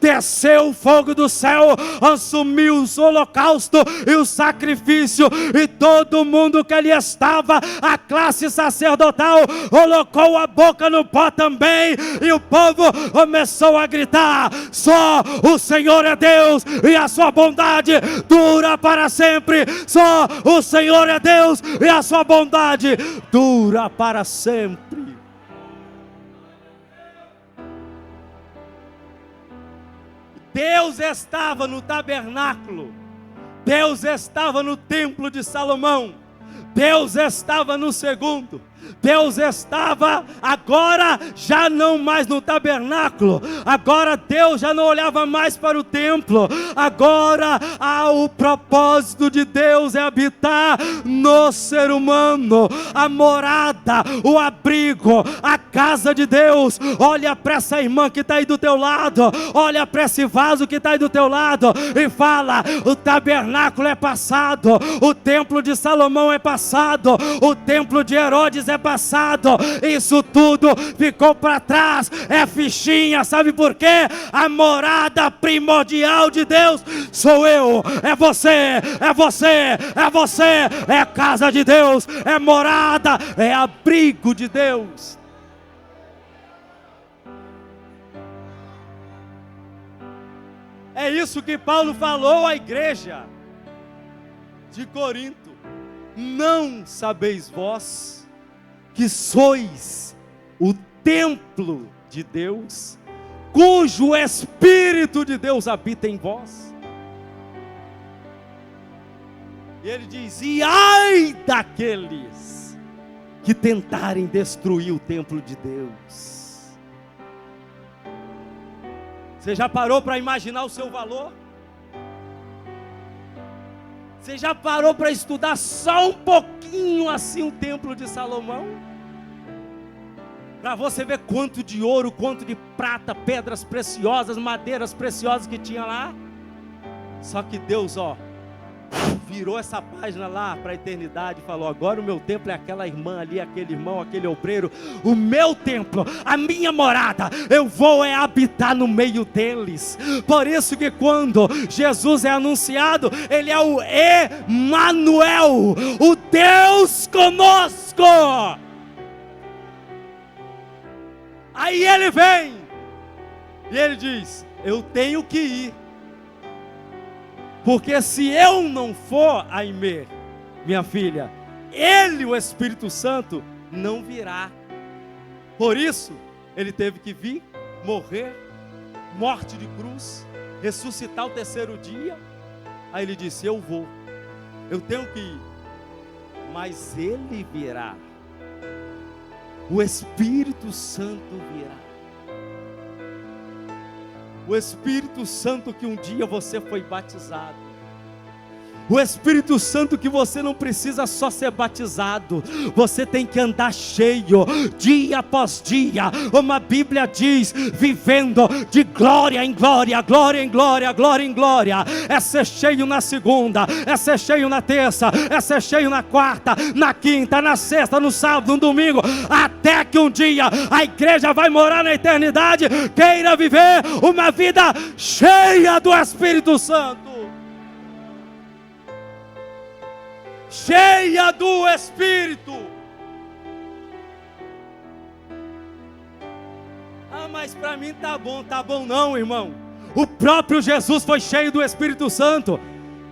desceu o fogo do céu, consumiu o holocausto e o sacrifício, e todo mundo que ali estava, a classe sacerdotal, colocou a boca no pó também, e o povo começou a gritar, só o Senhor é Deus, e a sua bondade dura para sempre, só o Senhor é Deus, e a sua bondade dura para sempre. Deus estava no tabernáculo, Deus estava no templo de Salomão, Deus estava no segundo, Deus estava agora já não mais no tabernáculo, agora Deus já não olhava mais para o templo, agora o propósito de Deus é habitar no ser humano, a morada, o abrigo, a casa de Deus. Olha para essa irmã que está aí do teu lado, olha para esse vaso que está aí do teu lado e fala, o tabernáculo é passado, o templo de Salomão é passado, o templo de Herodes é passado, isso tudo ficou para trás, é fichinha, sabe por quê? A morada primordial de Deus sou eu, é você, é você, é você, é casa de Deus, é morada, é abrigo de Deus. É isso que Paulo falou à igreja de Corinto, não sabeis vós que sois o templo de Deus, cujo Espírito de Deus habita em vós? E ele diz, e ai daqueles que tentarem destruir o templo de Deus. Você já parou para imaginar o seu valor? Você já parou para estudar só um pouquinho assim o templo de Salomão? Para você ver quanto de ouro, quanto de prata, pedras preciosas, madeiras preciosas que tinha lá. Só que Deus, virou essa página lá para a eternidade e falou, agora o meu templo é aquela irmã ali, aquele irmão, aquele obreiro. O meu templo, a minha morada, eu vou habitar no meio deles. Por isso que quando Jesus é anunciado, Ele é o Emanuel, o Deus conosco. Aí ele vem e ele diz: eu tenho que ir, porque se eu não for, Aimee, minha filha, ele, o Espírito Santo, não virá. Por isso, ele teve que vir, morrer, morte de cruz, ressuscitar o terceiro dia. Aí ele disse: eu vou, eu tenho que ir, mas ele virá, o Espírito Santo virá. O Espírito Santo que um dia você foi batizado. O Espírito Santo que você não precisa só ser batizado, você tem que andar cheio, dia após dia, como a Bíblia diz, vivendo de glória em glória, glória em glória, glória em glória. É ser cheio na segunda, é ser cheio na terça, é ser cheio na quarta, na quinta, na sexta, no sábado, no domingo, até que um dia a igreja vai morar na eternidade, queira viver uma vida cheia do Espírito Santo. Cheia do Espírito. Ah, mas para mim tá bom não, irmão. O próprio Jesus foi cheio do Espírito Santo.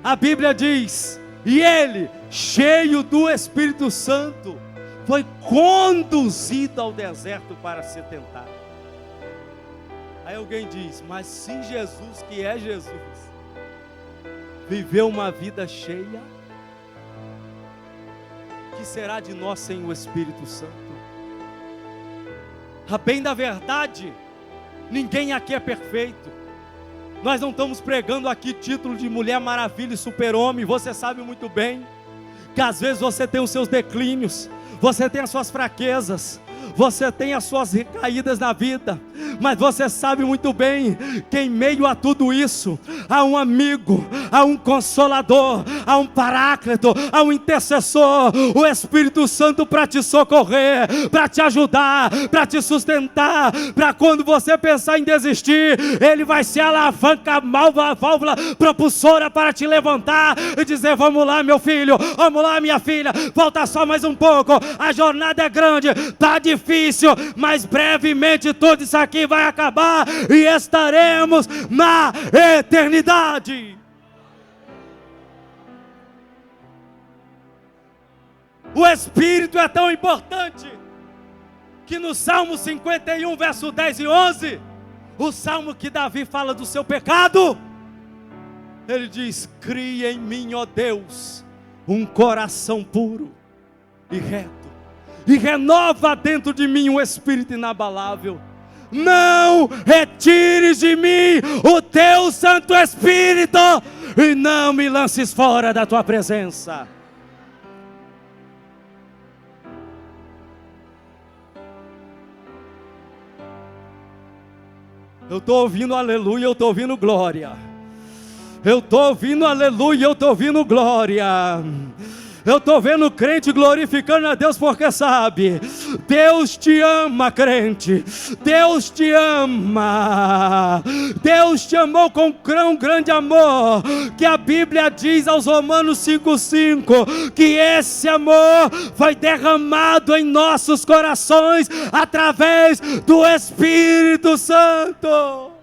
A Bíblia diz: e ele, cheio do Espírito Santo, foi conduzido ao deserto para ser tentado. Aí alguém diz: mas se Jesus, que é Jesus, viveu uma vida cheia, que será de nós sem o Espírito Santo? A bem da verdade, ninguém aqui é perfeito. Nós não estamos pregando aqui título de Mulher Maravilha e Super-Homem. Você sabe muito bem que às vezes você tem os seus declínios, você tem as suas fraquezas, você tem as suas recaídas na vida, mas você sabe muito bem que em meio a tudo isso, há um amigo, há um consolador, há um paráclito, há um intercessor, o Espírito Santo para te socorrer, para te ajudar, para te sustentar, para quando você pensar em desistir, ele vai ser a alavanca, a válvula propulsora para te levantar e dizer: vamos lá, meu filho, vamos lá, minha filha, falta só mais um pouco, a jornada é grande, está difícil, mas brevemente tudo isso aqui vai acabar e estaremos na eternidade. O Espírito é tão importante que no Salmo 51, verso 10 e 11, o salmo que Davi fala do seu pecado, ele diz: cria em mim, ó Deus, um coração puro e reto, e renova dentro de mim um espírito inabalável. Não retires de mim o teu Santo Espírito, e não me lances fora da tua presença. Eu estou ouvindo aleluia, eu estou ouvindo glória. Eu estou ouvindo aleluia, eu estou ouvindo glória. Eu estou vendo crente glorificando a Deus, porque sabe, Deus te ama, crente, Deus te ama, Deus te amou com um grande amor, que a Bíblia diz aos Romanos 5,5, que esse amor foi derramado em nossos corações, através do Espírito Santo.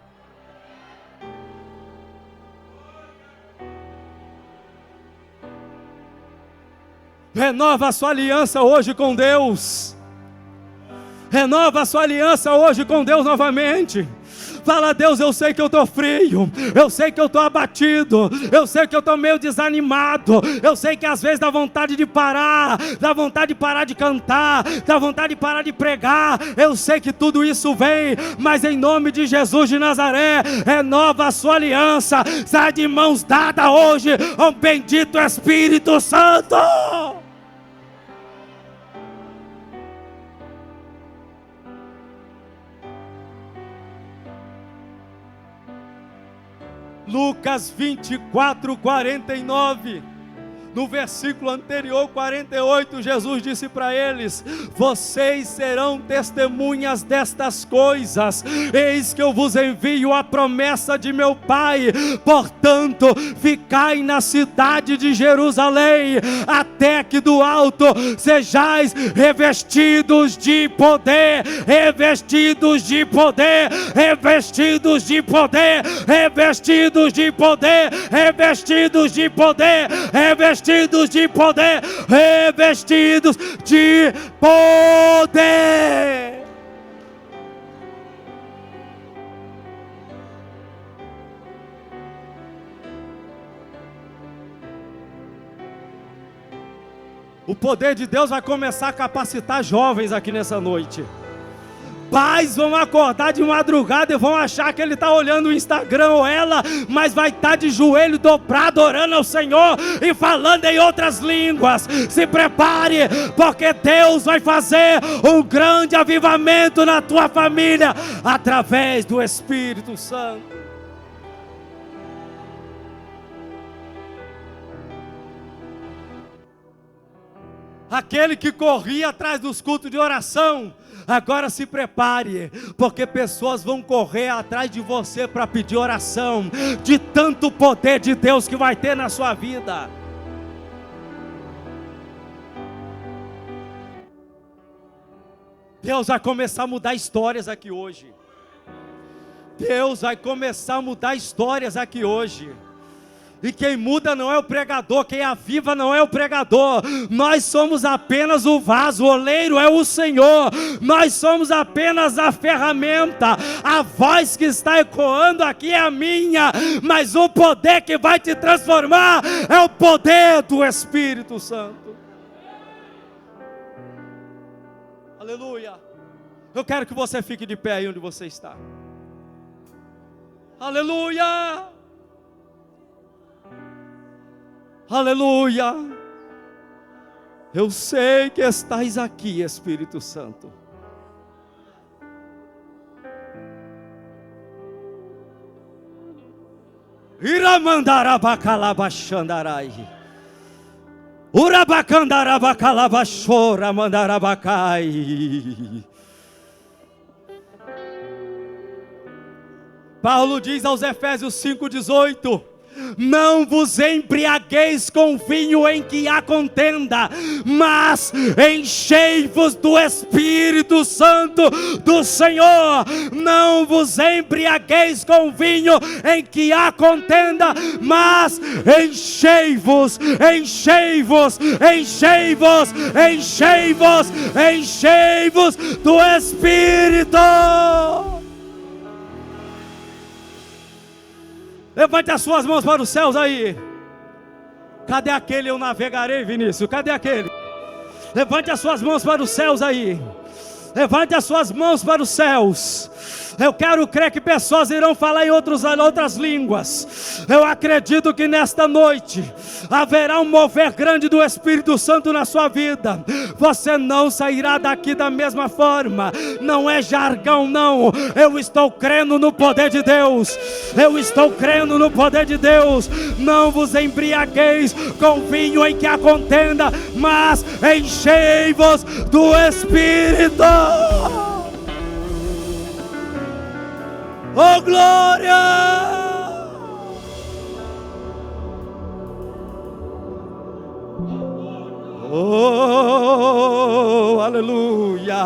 Renova a sua aliança hoje com Deus. Renova a sua aliança hoje com Deus novamente. Fala: Deus, eu sei que eu estou frio, eu sei que eu estou abatido, eu sei que eu estou meio desanimado, eu sei que às vezes dá vontade de parar, dá vontade de parar de cantar, dá vontade de parar de pregar, eu sei que tudo isso vem, mas em nome de Jesus de Nazaré, renova a sua aliança, sai de mãos dadas hoje ao bendito Espírito Santo. Lucas 24:49, No versículo anterior, 48, Jesus disse para eles: vocês serão testemunhas destas coisas, eis que eu vos envio a promessa de meu Pai, portanto, ficai na cidade de Jerusalém, até que do alto sejais revestidos de poder, revestidos de poder, revestidos de poder, revestidos de poder, revestidos de poder, revestidos de poder, revestidos de poder. O poder de Deus vai começar a capacitar jovens aqui nessa noite. Pais vão acordar de madrugada e vão achar que ele está olhando o Instagram ou ela, mas vai estar de joelho dobrado, orando ao Senhor e falando em outras línguas. Se prepare, porque Deus vai fazer um grande avivamento na tua família, através do Espírito Santo. Aquele que corria atrás dos cultos de oração, agora se prepare, porque pessoas vão correr atrás de você para pedir oração, de tanto poder de Deus que vai ter na sua vida. Deus vai começar a mudar histórias aqui hoje. Deus vai começar a mudar histórias aqui hoje. E quem muda não é o pregador, quem aviva não é o pregador. Nós somos apenas o vaso, o oleiro é o Senhor. Nós somos apenas a ferramenta. A voz que está ecoando aqui é a minha, mas o poder que vai te transformar é o poder do Espírito Santo. Aleluia. Eu quero que você fique de pé aí onde você está. Aleluia. Aleluia. Eu sei que estás aqui, Espírito Santo. Iramandarabacalabachandarai. Urabacandarabacalabachora mandarabacai. Paulo diz aos Efésios 5,18: não vos embriagueis com vinho em que há contenda, mas enchei-vos do Espírito Santo do Senhor. Não vos embriagueis com vinho em que há contenda, mas enchei-vos, enchei-vos, enchei-vos, enchei-vos, enchei-vos do Espírito. Levante as suas mãos para os céus aí. Cadê aquele eu navegarei, Vinícius? Cadê aquele? Levante as suas mãos para os céus aí. Levante as suas mãos para os céus. Eu quero crer que pessoas irão falar em outras línguas. Eu acredito que nesta noite haverá um mover grande do Espírito Santo na sua vida. Você não sairá daqui da mesma forma. Não é jargão, não. Eu estou crendo no poder de Deus. Eu estou crendo no poder de Deus. Não vos embriagueis com vinho em que há contenda, mas enchei-vos do Espírito. Oh, glória! Oh, aleluia!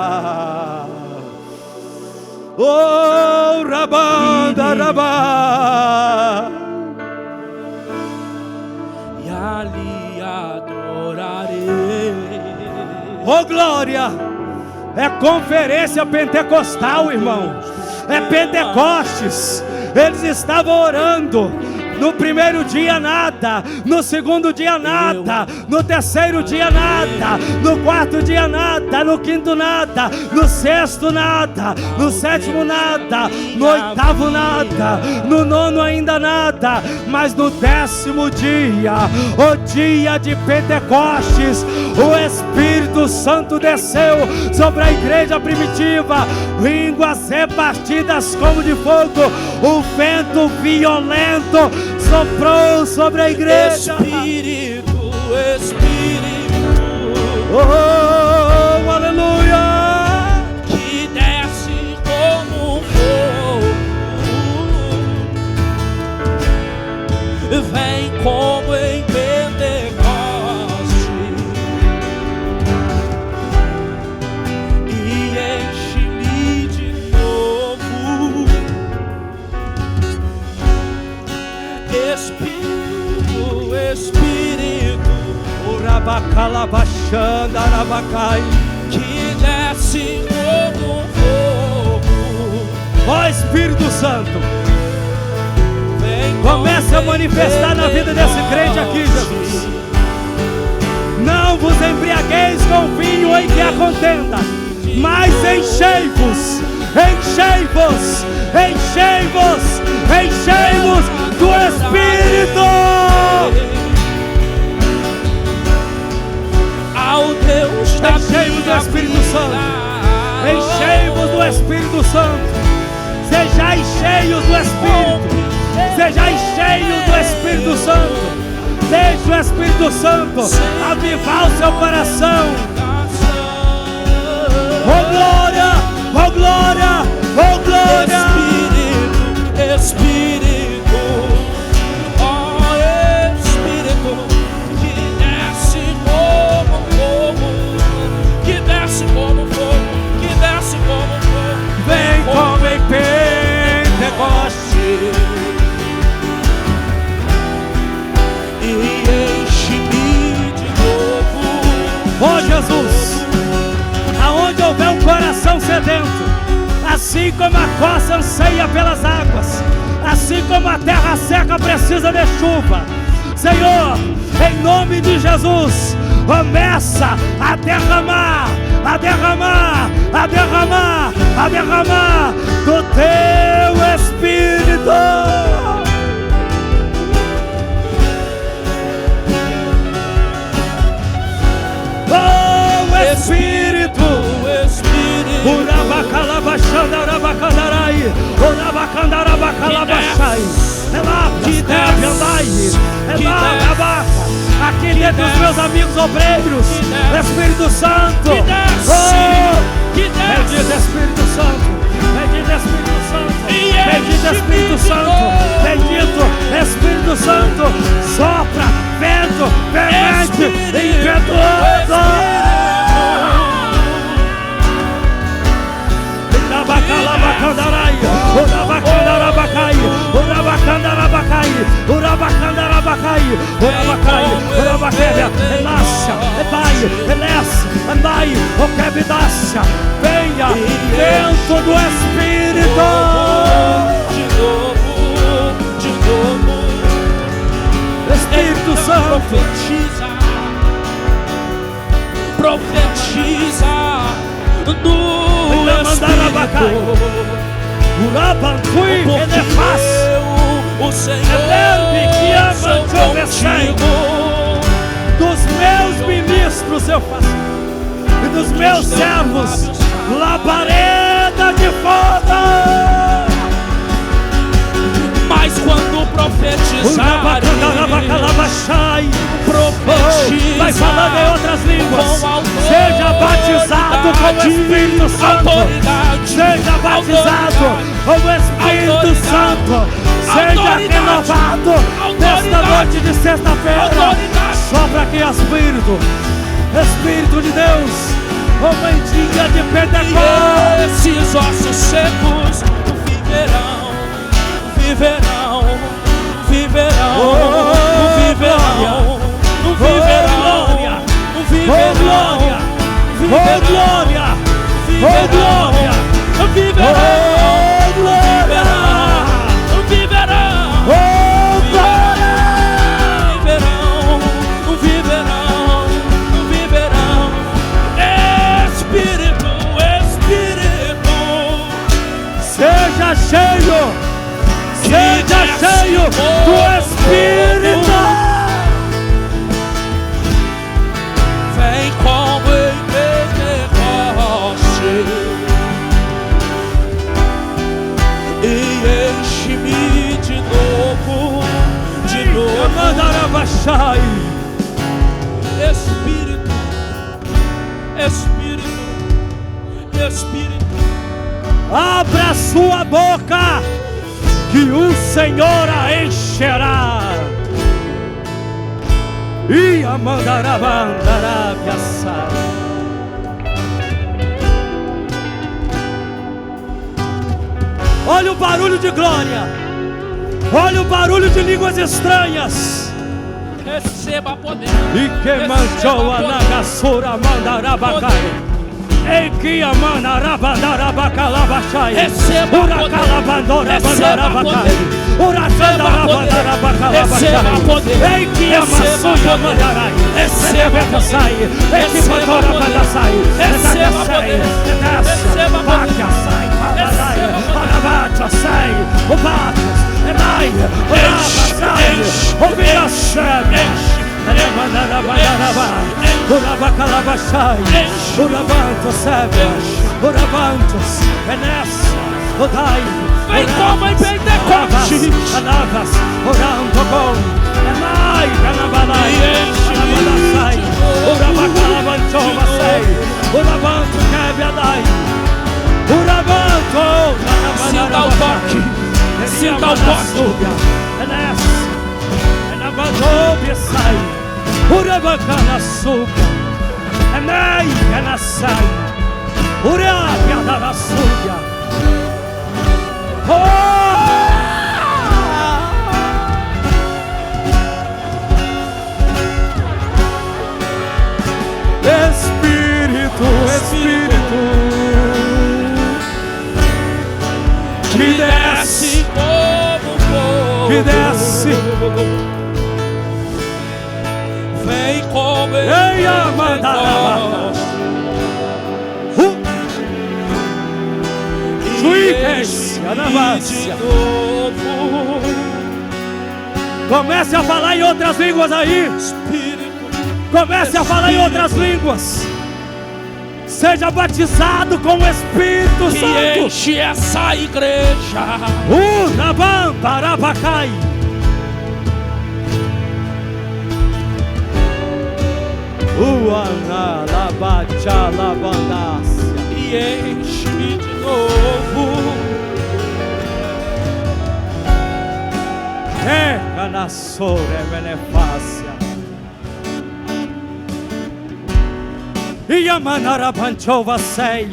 Oh, rabanda, rabá! E ali adorarei. Oh, glória! É conferência pentecostal, irmão. É Pentecostes. Eles estavam orando. No primeiro dia nada, no segundo dia nada, no terceiro dia nada, no quarto dia nada, no quinto nada, no sexto nada, no sétimo nada, no oitavo nada, no nono ainda nada, mas no 10º dia, o dia de Pentecostes, o Espírito Santo desceu sobre a igreja primitiva, línguas repartidas como de fogo, o vento violento soprou sobre a igreja. Espírito Espírito, Oh, aleluia. que desce como fogo, vem como em Pentecoste e enche-me de novo. Espírito, Espírito, Urabacalabachanda, Arabacai. que desce como fogo, Ó Espírito Santo, vem comece a como em manifestar na vida desse crente aqui, Jesus. Não vos embriagueis com vinho em que há contenda, mas enchei-vos, enchei-vos, enchei-vos, enchei-vos do Espírito. Ao Deus da Enchei-vos do minha Espírito Santo. vida. Enchei-vos do Espírito Santo. Sejais cheios do Espírito. Sejais cheios do Espírito Santo. Deixe o Espírito Santo avivar o seu coração. Oh glória, oh glória, oh glória. Espírito, Espírito, ó Espírito, que desce como fogo, que desce como fogo, que desce como fogo. Vem como em Pentecoste E enche-me de novo. Oh Jesus, aonde houver um coração sedento, assim como a costa anseia pelas águas, assim como a terra seca precisa de chuva, Senhor, em nome de Jesus, começa a derramar, a derramar, a derramar, a derramar do teu Espírito. Oh Espírito, Espírito, Urabacalabachanda, Urabacandarai, Urabacandarabacalabachai, aqui dentro dos meus amigos obreiros, Espírito Santo, bendito Espírito Santo, bendito Espírito Santo, bendito Espírito Santo, bendito Espírito Santo, sopra, vento, veemente, impetuoso. Urabacalabacandarai, Urabacandarabacai, Urabacandarabacai, Urabacandarabacai, Urabacai, Urabaquebia, Elácia, Ebai, Elés, Andai, Oquebidácia, venha, vento do Espírito. de novo, Espírito Santo, profetiza no Espírito, Urabantui, Enefaz, o Senhor Elerme, que ama sou te obedecer. contigo. Dos meus ministros eu faço, e dos meus servos, labareda de fogo. Mas quando profetizarem, profetiza vai falando em outras línguas. com autoridade, Seja batizado com o Espírito Santo. autoridade, Seja batizado com o Espírito Santo. Seja renovado nesta noite de sexta-feira. autoridade. Sopra aqui, Espírito, Espírito de Deus, como em dia de Pentecostes. Esses ossos secos viverão, viverão, viverão, viverão, viverão, glória, viverão, glória, viverão, viverão, viverão, viverão, viverão, viverão. Espírito, Espírito, seja cheio do Espírito. Vem como em Pentecoste e enche-me de novo, de novo. Mandarabaxai, Espírito, Espírito, Espírito. Abra sua boca, que o Senhor a encherá. E a mandará bandarabiaçá. Olha o barulho de glória. Olha o barulho de línguas estranhas. Receba poder. E que manchou a nagassura mandarabacai. Ei que a manarabandarabacalavachai. Receba Uracalabandora bandarabacai. Receba poder. Ei que a massuia mandarai. Receba sai. Ei que mandora bandasai. Receba poder. Receba poder. Sai. O Batas, Enai, o Rabasai, o Virachem, o Rabacalabachai, o Rabantos, o Rabantos, Enessa, o Dai, vem como em Pentecoste, Anavas, o Rantobon, Enai, Canabalai, Anabadasai, o Rabacalabanchomacei, o Rabanto Kebiadai. Sinta o toque, sinta o toque. É na Badobia sai, Urabacana suga, é na sai, Urabia da suga. Espírito, Espírito. Que desce como fogo, que desce, vem como ei a mandarabacai, suíques, anavácia. Comece a falar em outras línguas aí. Comece a falar em outras línguas. Seja batizado com o Espírito que Santo. enche essa igreja. Urabam Barabacai. Uana Labacha Labandácia. E enche de novo. Rega na sora benefácia. E a manarabanchova sei.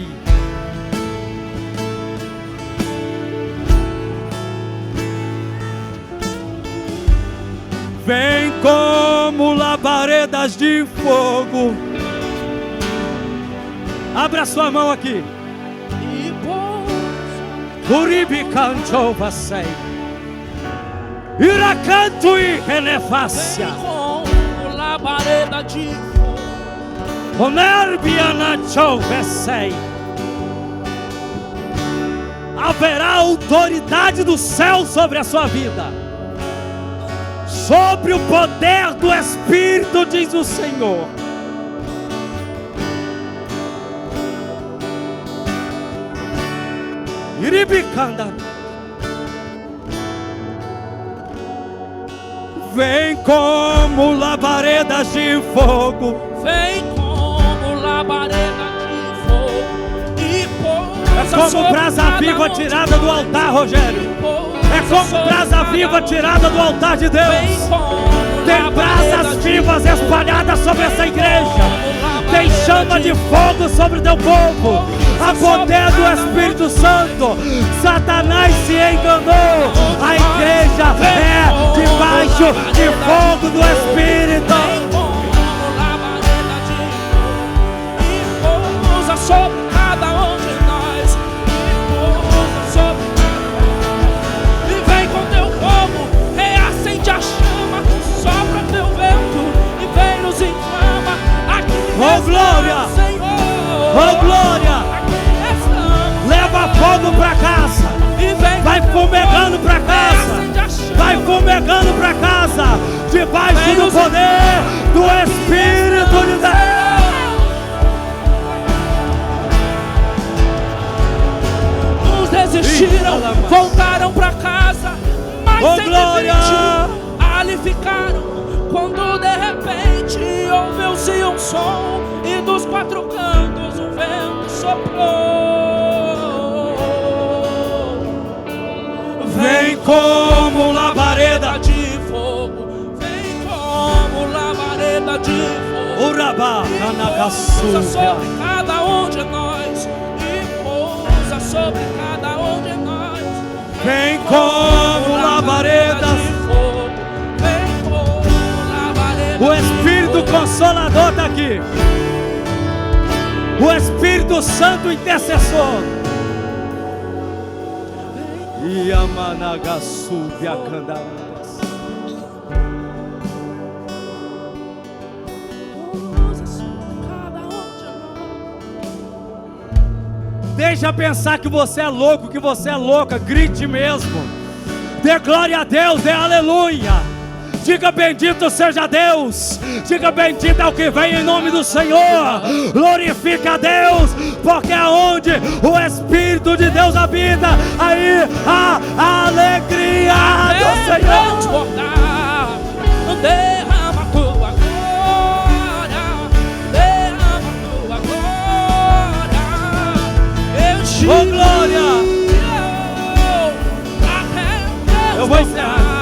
Vem como labaredas de fogo. Abra sua mão aqui. E Uribicanchova sei. Iracanto e renefácia. vem como labareda de fogo. Onerbianachou-vesei. Haverá autoridade do céu sobre a sua vida, sobre o poder do Espírito, diz o Senhor. Iribicanda. Vem como labaredas de fogo. Vem como labareda de fogo. E É como brasa viva tirada do altar, Rogério. É como brasa viva tirada do altar de Deus. Tem brasas vivas espalhadas sobre essa igreja. Tem chama de fogo sobre o teu povo. A poder do Espírito Santo. Satanás se enganou. A igreja é debaixo de fogo do Espírito. Sobre cada um de nós, e vem com teu fogo, reacende a chama, sopra teu vento e vem nos inflama. Aqui Oh glória, Senhor, oh glória, aqui estamos. leva fogo pra casa, E vem vai fumegando pra casa, reacende a chama. vai fumegando pra casa, debaixo do poder do Espírito de Deus. Desistiram, voltaram pra casa, mas sem glória! desistir, ali ficaram. Quando de repente houve o fez-se um som, e dos quatro cantos um vento soprou. Vem como labareda de fogo, vem como labareda de fogo. Urabá, Pousa Anagaçu. sobre cada um de nós, e pousa sobre cada um de nós. Vem como labareda. Vem como labareda. O Espírito Consolador está aqui. O Espírito Santo Intercessor. E a Managaçu e a Candalas. Deixa pensar que você é louco, que você é louca. Grite mesmo. Dê glória a Deus, dê aleluia. Diga bendito seja Deus. Diga bendito é o que vem em nome do Senhor. Glorifica a Deus, porque aonde o Espírito de Deus habita, aí há alegria do Senhor. Derrama tua glória, derrama tua glória. Oh glória. Eu vou encerrar.